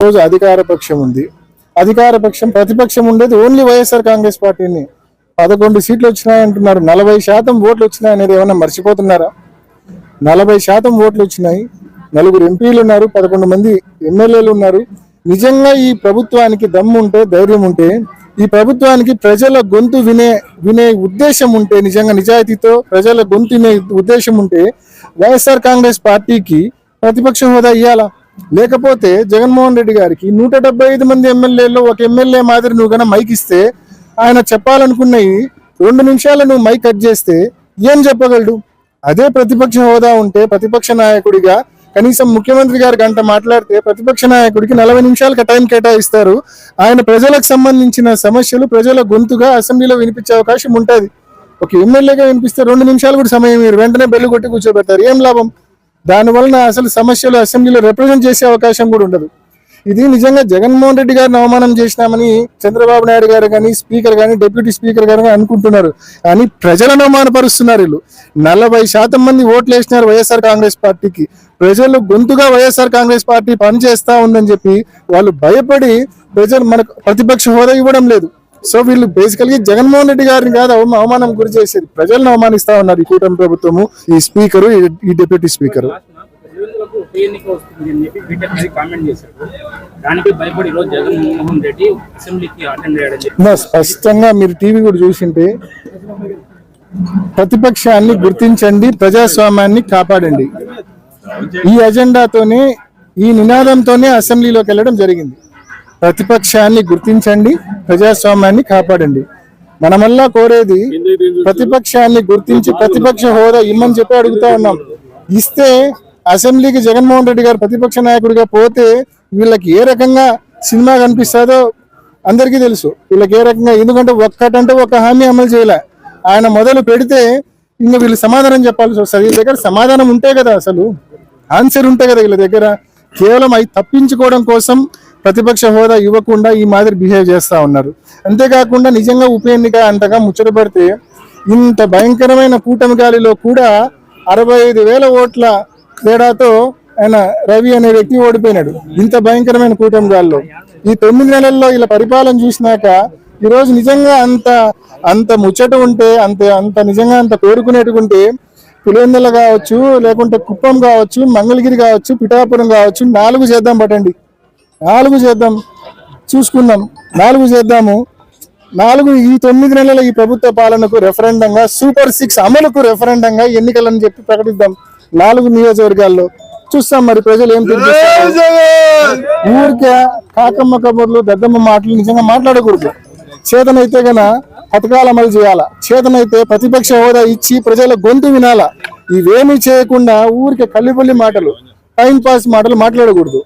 Suppose అధికార పక్షం ఉంది, అధికార పక్షం ప్రతిపక్షం ఉండేది ఓన్లీ వైఎస్ఆర్ కాంగ్రెస్ పార్టీని. 11 సీట్లు వచ్చినాయంటున్నారు, 40% ఓట్లు వచ్చినాయి అనేది ఏమన్నా మర్చిపోతున్నారా? 40% ఓట్లు వచ్చినాయి, 4 ఎంపీలు ఉన్నారు, 11 మంది ఎమ్మెల్యేలు ఉన్నారు. నిజంగా ఈ ప్రభుత్వానికి దమ్ము ఉంటే, ధైర్యం ఉంటే, ఈ ప్రభుత్వానికి ప్రజల గొంతు వినే ఉద్దేశం ఉంటే, నిజంగా నిజాయితీతో ప్రజల గొంతు వినే ఉద్దేశం ఉంటే వైఎస్ఆర్ కాంగ్రెస్ పార్టీకి ప్రతిపక్ష హోదా ఇవ్వాలా. లేకపోతే జగన్మోహన్ రెడ్డి గారికి 175 మంది ఎమ్మెల్యేలు ఒక ఎమ్మెల్యే మాదిరి నువ్వు గన మైక్ ఇస్తే, ఆయన చెప్పాలనుకున్నవి 2 నిమిషాలు నువ్వు మైక్ కట్ చేస్తే ఏం చెప్పగలడు? అదే ప్రతిపక్ష హోదా ఉంటే ప్రతిపక్ష నాయకుడిగా కనీసం ముఖ్యమంత్రి గారి గంట మాట్లాడితే ప్రతిపక్ష నాయకుడికి 40 నిమిషాలకు టైం కేటాయిస్తారు. ఆయన ప్రజలకు సంబంధించిన సమస్యలు ప్రజల గొంతుగా అసెంబ్లీలో వినిపించే అవకాశం ఉంటుంది. ఒక ఎమ్మెల్యేగా వినిపిస్తే 2 నిమిషాలు కూడా సమయం మీరు వెంటనే బెల్లు కొట్టి కూర్చోబెడతారు. ఏం లాభం? దానివలన అసలు సమస్యలు అసెంబ్లీలో రిప్రజెంట్ చేసే అవకాశం కూడా ఉండదు. ఇది నిజంగా జగన్మోహన్ రెడ్డి గారిని అవమానం చేసినామని చంద్రబాబు నాయుడు గారు కానీ, స్పీకర్ కానీ, డిప్యూటీ స్పీకర్ గారు అనుకుంటున్నారు. కానీ ప్రజలను అవమానపరుస్తున్నారు వీళ్ళు. 40% మంది ఓట్లు వేసినారు వైఎస్ఆర్ కాంగ్రెస్ పార్టీకి. ప్రజలు గొంతుగా వైఎస్ఆర్ కాంగ్రెస్ పార్టీ పనిచేస్తా ఉందని చెప్పి వాళ్ళు భయపడి ప్రజలు మనకు ప్రతిపక్ష హోదా ఇవ్వడం లేదు. సో వీళ్ళు బేసికల్గా జగన్మోహన్ రెడ్డి గారిని కాదు అవమానం గురి చేసేది, ప్రజలను అవమానిస్తా ఉన్నారు ఈ కూటమి ప్రభుత్వము, ఈ స్పీకరు, ఈ డిప్యూటీ స్పీకరు. స్పష్టంగా మీరు టీవీ కూడా చూసింటే, ప్రతిపక్షాన్ని గుర్తించండి, ప్రజాస్వామ్యాన్ని కాపాడండి, ఈ అజెండాతోనే, ఈ నినాదంతోనే అసెంబ్లీలోకి వెళ్ళడం జరిగింది. ప్రతిపక్షాన్ని గుర్తించండి, ప్రజాస్వామ్యాన్ని కాపాడండి. మనమల్లా కోరేది ప్రతిపక్షాన్ని గుర్తించి ప్రతిపక్ష హోదా ఇమ్మని చెప్పి అడుగుతా ఉన్నాం. ఇస్తే అసెంబ్లీకి జగన్మోహన్ రెడ్డి గారు ప్రతిపక్ష నాయకుడిగా పోతే వీళ్ళకి ఏ రకంగా సినిమా కనిపిస్తుందో అందరికీ తెలుసు. వీళ్ళకి ఏ రకంగా, ఎందుకంటే ఒక్కటంటే ఒక హామీ అమలు చేయలే. ఆయన మొదలు పెడితే ఇంకా వీళ్ళు సమాధానం చెప్పాల్సి వస్తుంది. వీళ్ళ దగ్గర సమాధానం ఉంటే కదా, అసలు ఆన్సర్ ఉంటే కదా వీళ్ళ దగ్గర. కేవలం అవి తప్పించుకోవడం కోసం ప్రతిపక్ష హోదా ఇవ్వకుండా ఈ మాదిరి బిహేవ్ చేస్తూ ఉన్నారు. అంతేకాకుండా నిజంగా ఉప ఎన్నిక అంతగా ముచ్చటపడితే, ఇంత భయంకరమైన కూటమి గాలిలో కూడా 65,000 ఓట్ల తేడాతో ఆయన రవి అనే వ్యక్తి ఓడిపోయినాడు. ఇంత భయంకరమైన కూటమి గాలిలో ఈ 9 నెలల్లో ఇలా పరిపాలన చూసినాక ఈరోజు నిజంగా అంత ముచ్చట ఉంటే, అంత నిజంగా అంత కోరుకునేటుకుంటే, పులివెందుల కావచ్చు, లేకుంటే కుప్పం కావచ్చు, మంగళగిరి కావచ్చు, పిఠాపురం కావచ్చు, 4 చేద్దాం పట్టండి, 4 చేద్దాం, చూసుకుందాం, 4 చేద్దాము. 4 ఈ 9 నెలల ఈ ప్రభుత్వ పాలనకు రెఫరెండంగా, సూపర్ 6 అమలుకు రెఫరెండంగా ఎన్నికలని చెప్పి ప్రకటిద్దాం 4 నియోజకవర్గాల్లో. చూస్తాం మరి ప్రజలు ఏం తెలుసు. ఊరికే కాకమ్మ కబుర్లు, దద్దమ్మ మాటలు నిజంగా మాట్లాడకూడదు. చేతనైతే గన పథకాలు అమలు చేయాలా, చేతనైతే ప్రతిపక్ష హోదా ఇచ్చి ప్రజల గొంతు వినాలా. ఇవేమీ చేయకుండా ఊరికే కల్లిపల్లి మాటలు, టైం పాస్ మాటలు మాట్లాడకూడదు.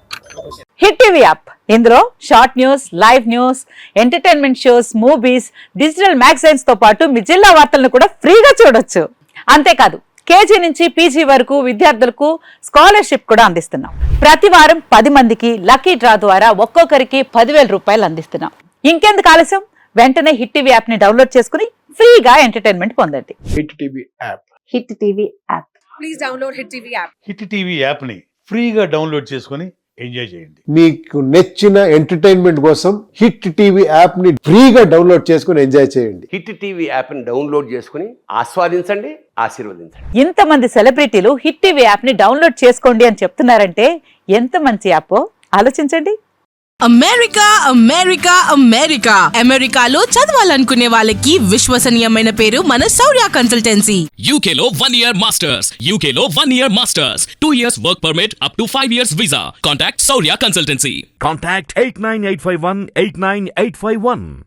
హిట్ టీవీ యాప్, ఇందులో short news, live news, entertainment shows, movies, digital magazines తో పాటు మీ జిల్లా వార్తలను కూడా ఫ్రీగా చూడొచ్చు. అంతేకాదు కేజీ నుంచి పీజీ వరకు విద్యార్థులకు స్కాలర్షిప్ కూడా అందిస్తున్నాం. ప్రతి వారం 10 మందికి లక్కీ డ్రా ద్వారా ఒక్కొక్కరికి 10,000 రూపాయలు అందిస్తున్నాం. ఇంకెందుకు ఆలస్యం, వెంటనే హిట్ టీవీ యాప్ ని డౌన్లోడ్ చేసుకుని ఫ్రీగా ఎంటర్టైన్మెంట్ పొందండి. Hit TV app, hit TV app, please download hit TV app. Hit TV app ని ఫ్రీగా డౌన్లోడ్ చేసుకుని ఎంజాయ్ చేయండి. మీకు నచ్చిన ఎంటర్టైన్మెంట్ కోసం హిట్ టీవీ యాప్ ని ఫ్రీగా డౌన్లోడ్ చేసుకుని ఎంజాయ్ చేయండి. హిట్ టీవీ యాప్ ని డౌన్లోడ్ చేసుకుని ఆస్వాదించండి, ఆశీర్వదించండి. ఇంతమంది సెలబ్రిటీలు హిట్ టీవీ యాప్ ని డౌన్లోడ్ చేసుకోండి అని చెప్తున్నారంటే ఎంత మంచి యాప్ ఆలోచించండి. అమెరికా అమెరికా అమెరికా అమెరికాలో చదవాలనుకునే వాళ్ళకి విశ్వసనీయమైన పేరు మన శౌర్య కన్సల్టెన్సీ. UK లో 1 year masters, UK లో 1 year masters, 2 years work permit up to 5 years visa. Contact Saurya Consultancy. Contact 89851 89851.